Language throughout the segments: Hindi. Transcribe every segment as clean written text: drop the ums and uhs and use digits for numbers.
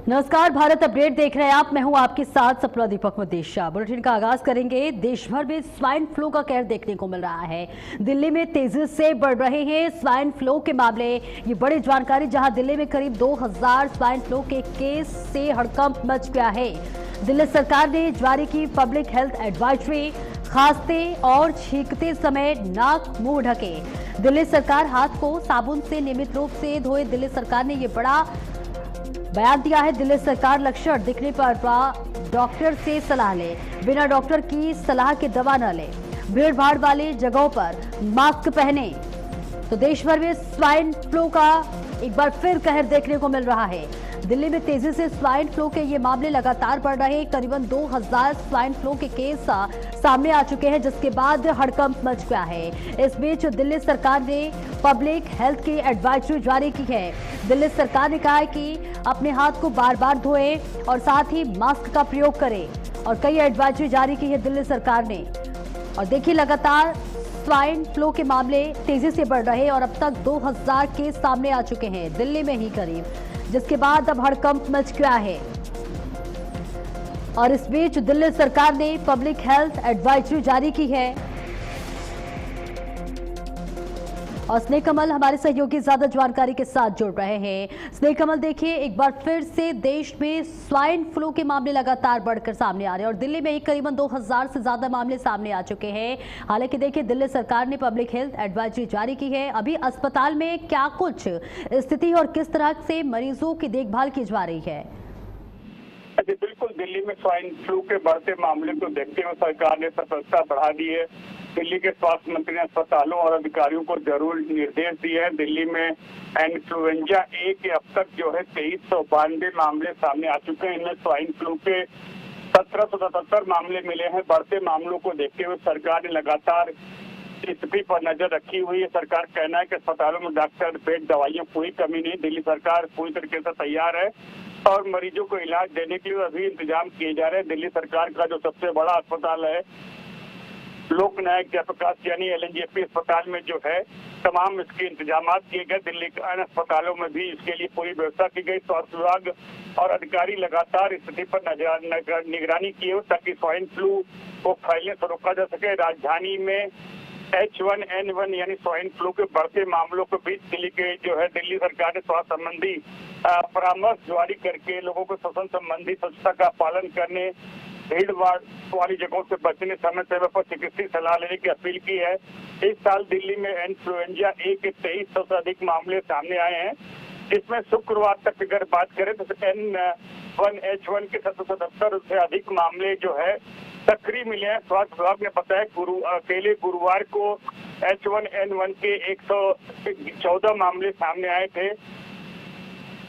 नमस्कार, भारत अपडेट देख रहे हैं आप। मैं हूं आपके साथ सपना दीपक मदेशा। बुलेटिन का आगाज करेंगे। देश भर में स्वाइन फ्लू का कहर देखने को मिल रहा है। दिल्ली में तेजी से बढ़ रहे हैं स्वाइन फ्लू के मामले। ये बड़ी जानकारी, जहां दिल्ली में करीब 2000 स्वाइन फ्लू के केस से हड़कंप मच गया है। दिल्ली सरकार ने जारी की पब्लिक हेल्थ एडवाइजरी। खांसते और छींकते समय नाक मुंह ढके। दिल्ली सरकार हाथ को साबुन से नियमित रूप से धोए। दिल्ली सरकार ने ये बड़ा बयान दिया है। दिल्ली सरकार लक्षण दिखने पर डॉक्टर से सलाह ले। बिना डॉक्टर की सलाह के दवा न ले। भीड़ भाड़ वाली जगहों पर मास्क पहने। तो देश भर में स्वाइन फ्लू का एक बार फिर कहर देखने को मिल रहा है। दिल्ली में तेजी से स्वाइन फ्लू के ये मामले लगातार बढ़ रहे हैं। करीबन 2000 स्वाइन फ्लू के केस सामने आ चुके हैं, जिसके बाद हड़कंप मच गया है। इस बीच दिल्ली सरकार ने पब्लिक हेल्थ की एडवाइजरी जारी की है। दिल्ली सरकार ने कहा है कि अपने हाथ को बार बार धोएं और साथ ही मास्क का प्रयोग करें। और कई एडवाइजरी जारी की है दिल्ली सरकार ने। और देखिए, लगातार स्वाइन फ्लू के मामले तेजी से बढ़ रहे हैं और अब तक 2000 केस सामने आ चुके हैं दिल्ली में ही करीब, जिसके बाद अब हड़कंप मच गया है। और इस बीच दिल्ली सरकार ने पब्लिक हेल्थ एडवाइजरी जारी की है। और स्नेह कमल हमारे सहयोगी ज्यादा जानकारी के साथ जुड़ रहे हैं। स्नेह कमल, देखिए, एक बार फिर से देश में स्वाइन फ्लू के मामले लगातार बढ़कर सामने आ रहे हैं और दिल्ली में ही करीबन 2000 से ज्यादा मामले सामने आ चुके हैं। हालांकि देखिए, दिल्ली सरकार ने पब्लिक हेल्थ एडवाइजरी जारी की है। अभी अस्पताल में क्या कुछ स्थिति और किस तरह से मरीजों की देखभाल की जा रही है? बिल्कुल, दिल्ली में स्वाइन फ्लू के बढ़ते मामले को देखते हुए सरकार ने सतर्कता बढ़ा दी है। दिल्ली के स्वास्थ्य मंत्री ने अस्पतालों और अधिकारियों को जरूर निर्देश दिए हैं। दिल्ली में इन्फ्लुएंजा ए के अब तक जो है 2392 मामले सामने आ चुके हैं। इनमें स्वाइन फ्लू के 1777 मामले मिले हैं। बढ़ते मामलों को देखते हुए सरकार ने लगातार स्थिति पर नजर रखी हुई है। सरकार कहना है कि अस्पतालों में डॉक्टर, बेड, दवाइयों कोई कमी नहीं। दिल्ली सरकार पूरी तरीके से तैयार है और मरीजों को इलाज देने के लिए अभी इंतजाम किए जा रहे हैं। दिल्ली सरकार का जो सबसे बड़ा अस्पताल है लोक नायक जयप्रकाश यानी LNJP अस्पताल में जो है तमाम इसके इंतजाम किए गए। दिल्ली के अन्य अस्पतालों में भी इसके लिए पूरी व्यवस्था की गई। स्वास्थ्य विभाग और अधिकारी लगातार स्थिति पर निगरानी किए हुए ताकि स्वाइन फ्लू को फैलने से रोका जा सके। राजधानी में H1N1 यानी स्वाइन फ्लू के बढ़ते मामलों के बीच दिल्ली सरकार ने स्वास्थ्य संबंधी परामर्श जारी करके लोगों को श्वसन संबंधी स्वच्छता का पालन करने, भीड़ भाड़ वाली जगहों से बचने, समय समय पर चिकित्सीय सलाह लेने की अपील की है। इस साल दिल्ली में इन्फ्लुएंजा ए के 2300 से अधिक मामले सामने आए हैं, जिसमें शुक्रवार तक अगर बात करें तो N1H1 के 777 से अधिक मामले जो है सक्रिय मिले हैं। स्वास्थ्य विभाग ने बताया अकेले गुरुवार को H1N1 के 114 मामले सामने आए थे।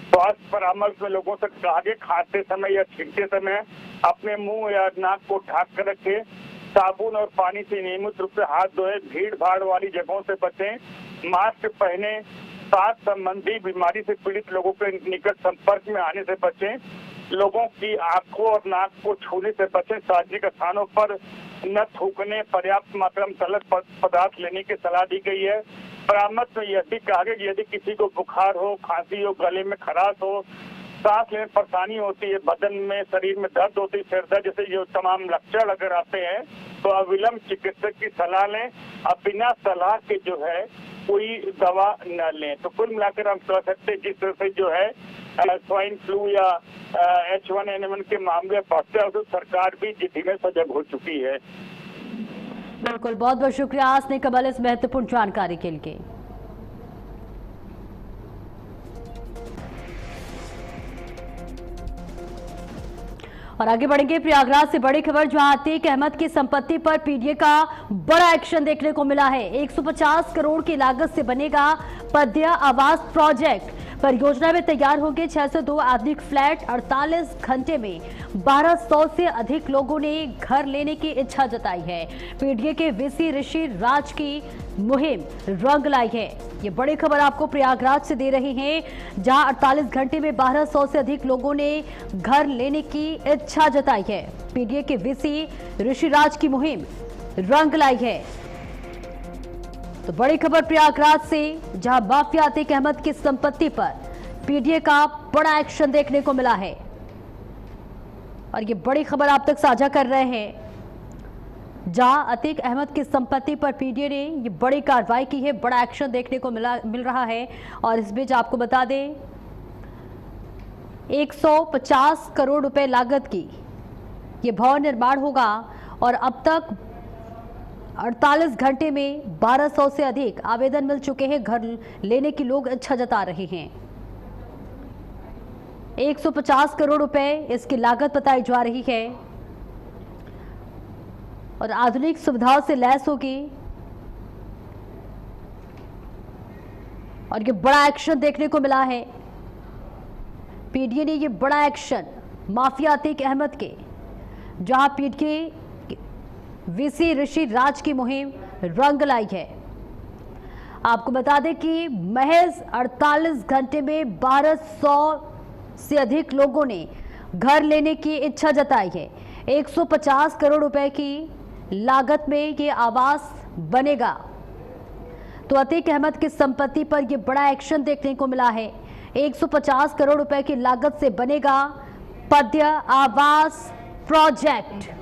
स्वास्थ्य परामर्श में लोगों से कहा गया खांसते समय या छींकते समय अपने मुंह या नाक को ढक कर रखें। साबुन और पानी से नियमित रूप से हाथ धोए। भीड़ भाड़ वाली जगहों से बचें। मास्क पहने। सांस संबंधी बीमारी से पीड़ित लोगों के निकट संपर्क में आने से बचें। लोगों की आंखों और नाक को छूने से बचें। सार्वजनिक स्थानों पर न थूकने, पर्याप्त मात्रा में तैलीय पदार्थ लेने की सलाह दी गई है। परामर्श में यह भी कहा गया कि यदि किसी को बुखार हो, खांसी हो, गले में खराश हो, सांस लेने में परेशानी होती है, बदन में, शरीर में दर्द होती है, सिर दर्द जैसे जो तमाम लक्षण अगर आते हैं तो अविलंब चिकित्सक की सलाह लें। अब बिना सलाह के जो है कोई दवा न लें। तो कुल मिलाकर हम कह सकते हैं जिस तरह से जो है स्वाइन फ्लू या H1N1 के मामले बढ़ते हैं तो सरकार भी स्थिति में सजग हो चुकी है। बिल्कुल, बहुत बहुत शुक्रिया स्नेह कमल इस महत्वपूर्ण जानकारी के लिए। और आगे बढ़ेंगे प्रयागराज से बड़ी खबर, जहां अतीक अहमद की संपत्ति पर PDA का बड़ा एक्शन देखने को मिला है। 150 करोड़ की लागत से बनेगा पद्या आवास प्रोजेक्ट। परियोजना में तैयार होंगे 602 आधुनिक फ्लैट। 48 घंटे में 1200 से अधिक लोगों ने घर लेने की इच्छा जताई है। PDA के VC ऋषि राज की मुहिम रंग लाई है। ये बड़ी खबर आपको प्रयागराज से दे रही हैं, जहां 48 घंटे में 1200 से अधिक लोगों ने घर लेने की इच्छा जताई है। PDA के VC ऋषि राज की मुहिम रंग लाई है। तो बड़ी खबर प्रयागराज से, जहां माफिया अतीक अहमद की संपत्ति पर PDA का बड़ा एक्शन देखने को मिला है। और ये बड़ी खबर आप तक साझा कर रहे हैं, जहां अतीक अहमद की संपत्ति पर पीडीए ने ये बड़ी कार्रवाई की है। बड़ा एक्शन देखने को मिल रहा है। और इस बीच आपको बता दें, 150 करोड़ रुपए लागत की ये भवन निर्माण होगा और अब तक 48 घंटे में 1200 से अधिक आवेदन मिल चुके हैं। घर लेने की लोग इच्छा जता रहे हैं। 150 करोड़ रुपए इसकी लागत बताई जा रही है और आधुनिक सुविधाओं से लैस होगी। और ये बड़ा एक्शन देखने को मिला है। पीडीए ने ये बड़ा एक्शन माफिया अतीक अहमद के, जहां पीडीए वीसी ऋषि राज की मुहिम रंग लाई है। आपको बता दें कि महज 48 घंटे में 1200 से अधिक लोगों ने घर लेने की इच्छा जताई है। 150 करोड़ रुपए की लागत में ये आवास बनेगा। तो अतीक अहमद की संपत्ति पर यह बड़ा एक्शन देखने को मिला है। 150 करोड़ रुपए की लागत से बनेगा पद्य आवास प्रोजेक्ट।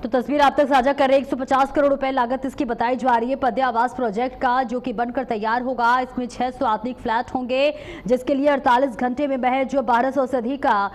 तो तस्वीर आप तक साझा कर रहे हैं। 150 करोड़ रुपए लागत इसकी बताई जा रही है पद्य आवास प्रोजेक्ट का, जो कि बनकर तैयार होगा। इसमें 600 आधुनिक फ्लैट होंगे, जिसके लिए 48 घंटे में महज जो 1200 से अधिक का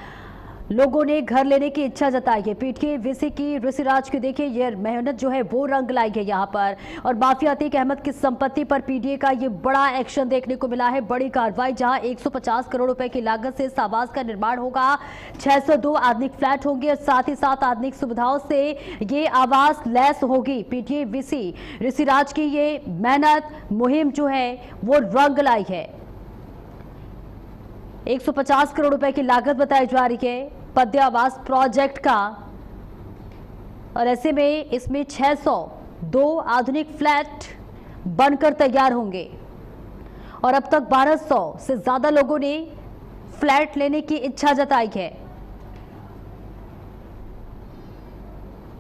लोगों ने घर लेने की इच्छा जताई है। पीडीए वीसी की ऋषिराज की देखिए ये मेहनत जो है वो रंग लाई है यहाँ पर। और माफिया अतीक अहमद की संपत्ति पर पीडीए का ये बड़ा एक्शन देखने को मिला है। बड़ी कार्रवाई, जहां 150 करोड़ रुपए की लागत से इस आवास का निर्माण होगा। 602 आधुनिक फ्लैट होंगे और साथ ही साथ आधुनिक सुविधाओं से ये आवास लैस होगी। पीडीए वीसी ऋषिराज की ये मेहनत मुहिम जो है वो रंग लाई है। 150 करोड़ रुपए की लागत बताई जा रही है पद्य आवास प्रोजेक्ट का। और ऐसे में इसमें 602 आधुनिक फ्लैट बनकर तैयार होंगे और अब तक 1200 से ज्यादा लोगों ने फ्लैट लेने की इच्छा जताई है।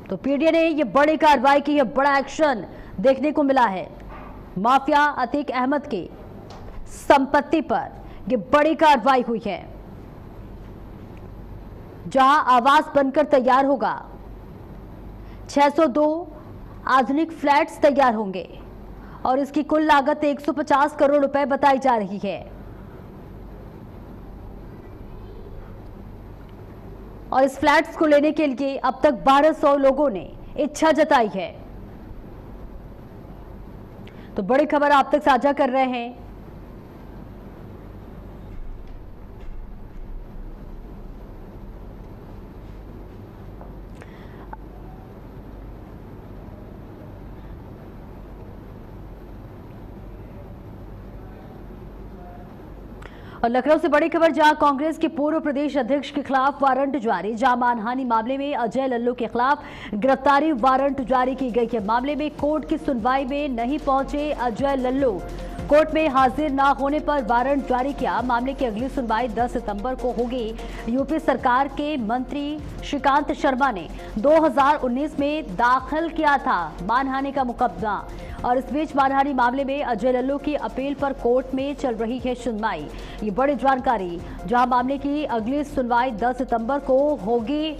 तो पीडीए ने यह बड़ी कार्रवाई की है, बड़ा एक्शन देखने को मिला है। माफिया अतीक अहमद की संपत्ति पर यह बड़ी कार्रवाई हुई है, जहां आवास बनकर तैयार होगा। 602 आधुनिक फ्लैट्स तैयार होंगे और इसकी कुल लागत 150 करोड़ रुपए बताई जा रही है। और इस फ्लैट्स को लेने के लिए अब तक 1200 लोगों ने इच्छा जताई है। तो बड़ी खबर आप तक साझा कर रहे हैं। और लखनऊ से बड़ी खबर, जहां कांग्रेस के पूर्व प्रदेश अध्यक्ष के खिलाफ वारंट जारी। जहां मानहानि मामले में अजय लल्लू के खिलाफ गिरफ्तारी वारंट जारी की गई है। मामले में कोर्ट की सुनवाई में नहीं पहुंचे अजय लल्लू, कोर्ट में हाजिर न होने पर वारंट जारी किया। मामले की अगली सुनवाई 10 सितंबर को होगी। यूपी सरकार के मंत्री श्रीकांत शर्मा ने 2019 में दाखिल किया था मानहानि का मुकदमा। और इस बीच मानहानि मामले में अजय लल्लू की अपील पर कोर्ट में चल रही है सुनवाई। ये बड़ी जानकारी, जहां मामले की अगली सुनवाई 10 सितंबर को होगी।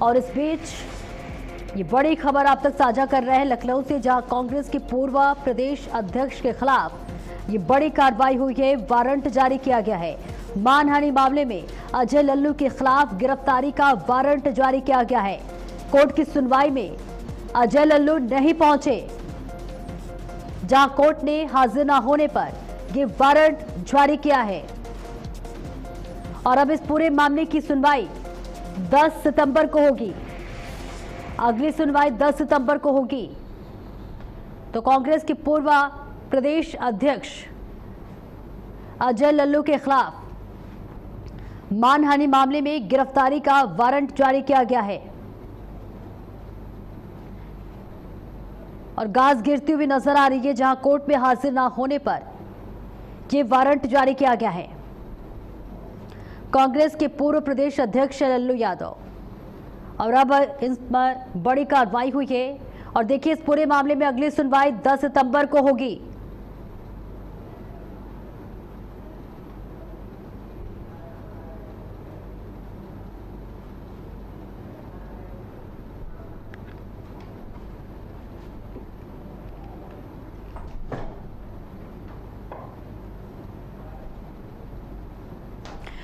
और इस बीच ये बड़ी खबर आप तक साझा कर रहे हैं लखनऊ से, जहां कांग्रेस के पूर्व प्रदेश अध्यक्ष के खिलाफ ये बड़ी कार्रवाई हुई है, वारंट जारी किया गया है। मानहानि मामले में अजय लल्लू के खिलाफ गिरफ्तारी का वारंट जारी किया गया है। कोर्ट की सुनवाई में अजय लल्लू नहीं पहुंचे, जहां कोर्ट ने हाजिर न होने पर यह वारंट जारी किया है। और अब इस पूरे मामले की सुनवाई 10 सितंबर को होगी। अगली सुनवाई 10 सितंबर को होगी। तो कांग्रेस के पूर्व प्रदेश अध्यक्ष अजय लल्लू के खिलाफ मानहानि मामले में गिरफ्तारी का वारंट जारी किया गया है। और गाज गिरती हुई नजर आ रही है, जहां कोर्ट में हाजिर ना होने पर ये वारंट जारी किया गया है। कांग्रेस के पूर्व प्रदेश अध्यक्ष लल्लू यादव, और अब इन पर बड़ी कार्रवाई हुई है। और देखिए, इस पूरे मामले में अगली सुनवाई 10 सितंबर को होगी।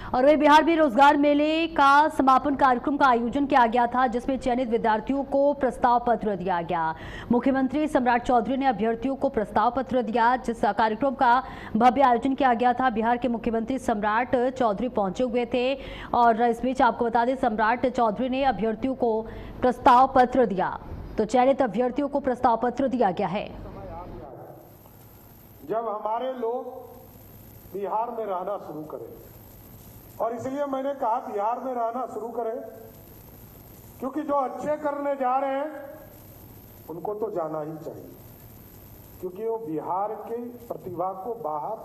और वही बिहार में रोजगार मेले का समापन कार्यक्रम का आयोजन किया गया था, जिसमें चयनित विद्यार्थियों को प्रस्ताव पत्र दिया गया। मुख्यमंत्री सम्राट चौधरी ने अभ्यर्थियों को प्रस्ताव पत्र दिया, जिस कार्यक्रम का भव्य आयोजन किया गया था। बिहार के मुख्यमंत्री सम्राट चौधरी पहुंचे हुए थे और इस बीच आपको बता दें, सम्राट चौधरी ने अभ्यर्थियों को प्रस्ताव पत्र दिया। तो चयनित अभ्यर्थियों को प्रस्ताव पत्र दिया गया है। जब हमारे लोग बिहार में रहना शुरू करें, और इसलिए मैंने कहा बिहार में रहना शुरू करें, क्योंकि जो अच्छे करने जा रहे हैं उनको तो जाना ही चाहिए, क्योंकि वो बिहार की प्रतिभा को बाहर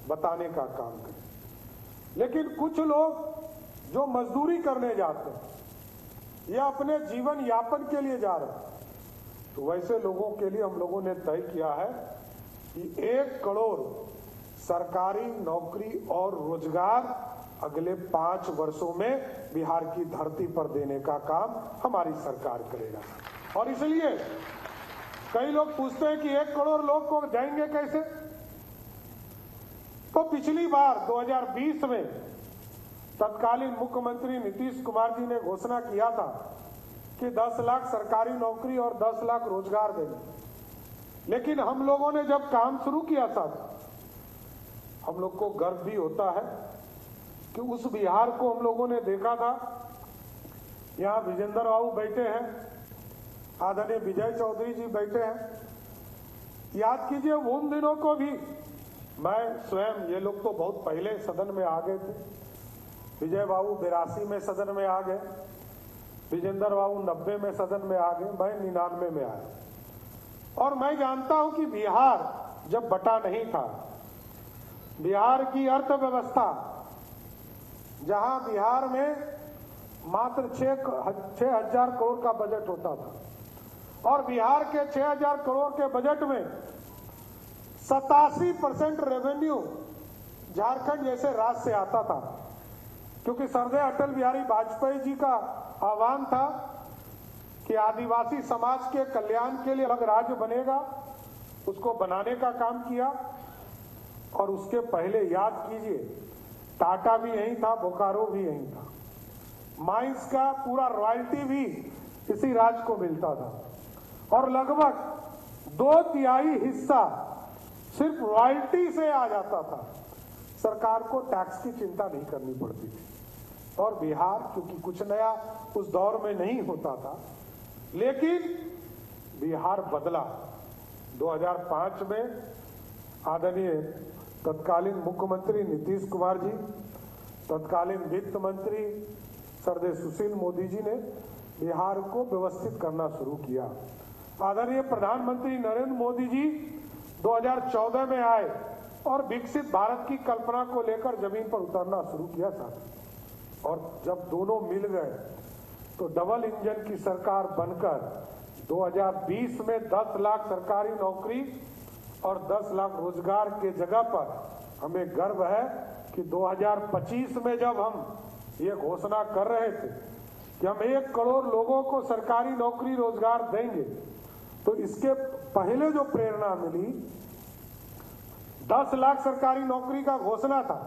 बताने का काम करें। लेकिन कुछ लोग जो मजदूरी करने जाते हैं या अपने जीवन यापन के लिए जा रहे हैं, तो वैसे लोगों के लिए हम लोगों ने तय किया है कि 1 करोड़ सरकारी नौकरी और रोजगार अगले 5 वर्षों में बिहार की धरती पर देने का काम हमारी सरकार करेगा। और इसलिए कई लोग पूछते हैं कि 1 करोड़ लोग को जाएंगे कैसे। तो पिछली बार 2020 में तत्कालीन मुख्यमंत्री नीतीश कुमार जी ने घोषणा किया था कि 10 लाख सरकारी नौकरी और 10 लाख रोजगार देंगे। लेकिन हम लोगों ने जब काम शुरू किया था, हम लोग को गर्व भी होता है कि उस बिहार को हम लोगों ने देखा था। यहाँ विजेंद्र बाबू बैठे हैं, आदरणीय विजय चौधरी जी बैठे हैं। याद कीजिए उन दिनों को भी, मैं स्वयं, ये लोग तो बहुत पहले सदन में आ गए थे। विजय बाबू 82 में सदन में आ गए, विजेंद्र बाबू 90 में सदन में आ गए, मैं 99 में आया। और मैं जानता हूं कि बिहार जब बटा नहीं था, बिहार की अर्थव्यवस्था, जहां बिहार में मात्र 6,000 करोड़ का बजट होता था, और बिहार के 6,000 करोड़ के बजट में 87% रेवेन्यू झारखंड जैसे राज्य से आता था, क्योंकि श्रद्धेय अटल बिहारी वाजपेयी जी का आह्वान था कि आदिवासी समाज के कल्याण के लिए अलग राज्य बनेगा, उसको बनाने का काम किया। और उसके पहले याद कीजिए, टाटा भी यहीं था, बोकारो भी यहीं था, माइंस का पूरा रॉयल्टी भी इसी राज्य को मिलता था, और लगभग 2/3 हिस्सा सिर्फ रॉयल्टी से आ जाता था। सरकार को टैक्स की चिंता नहीं करनी पड़ती थी। और बिहार क्योंकि कुछ नया उस दौर में नहीं होता था, लेकिन बिहार बदला। 2005 में आदरणीय तत्कालीन मुख्यमंत्री नीतीश कुमार जी, तत्कालीन वित्त मंत्री श्रद्धेय सुशील मोदी जी ने बिहार को व्यवस्थित करना शुरू किया। आदरणीय प्रधानमंत्री नरेंद्र मोदी जी 2014 में आए और विकसित भारत की कल्पना को लेकर जमीन पर उतरना शुरू किया था। और जब दोनों मिल गए तो डबल इंजन की सरकार बनकर 2020 में 10 लाख सरकारी नौकरी और 10 लाख रोजगार के जगह पर हमें गर्व है कि 2025 में जब हम ये घोषणा कर रहे थे कि हम 1 करोड़ लोगों को सरकारी नौकरी रोजगार देंगे, तो इसके पहले जो प्रेरणा मिली, 10 लाख सरकारी नौकरी का घोषणा था,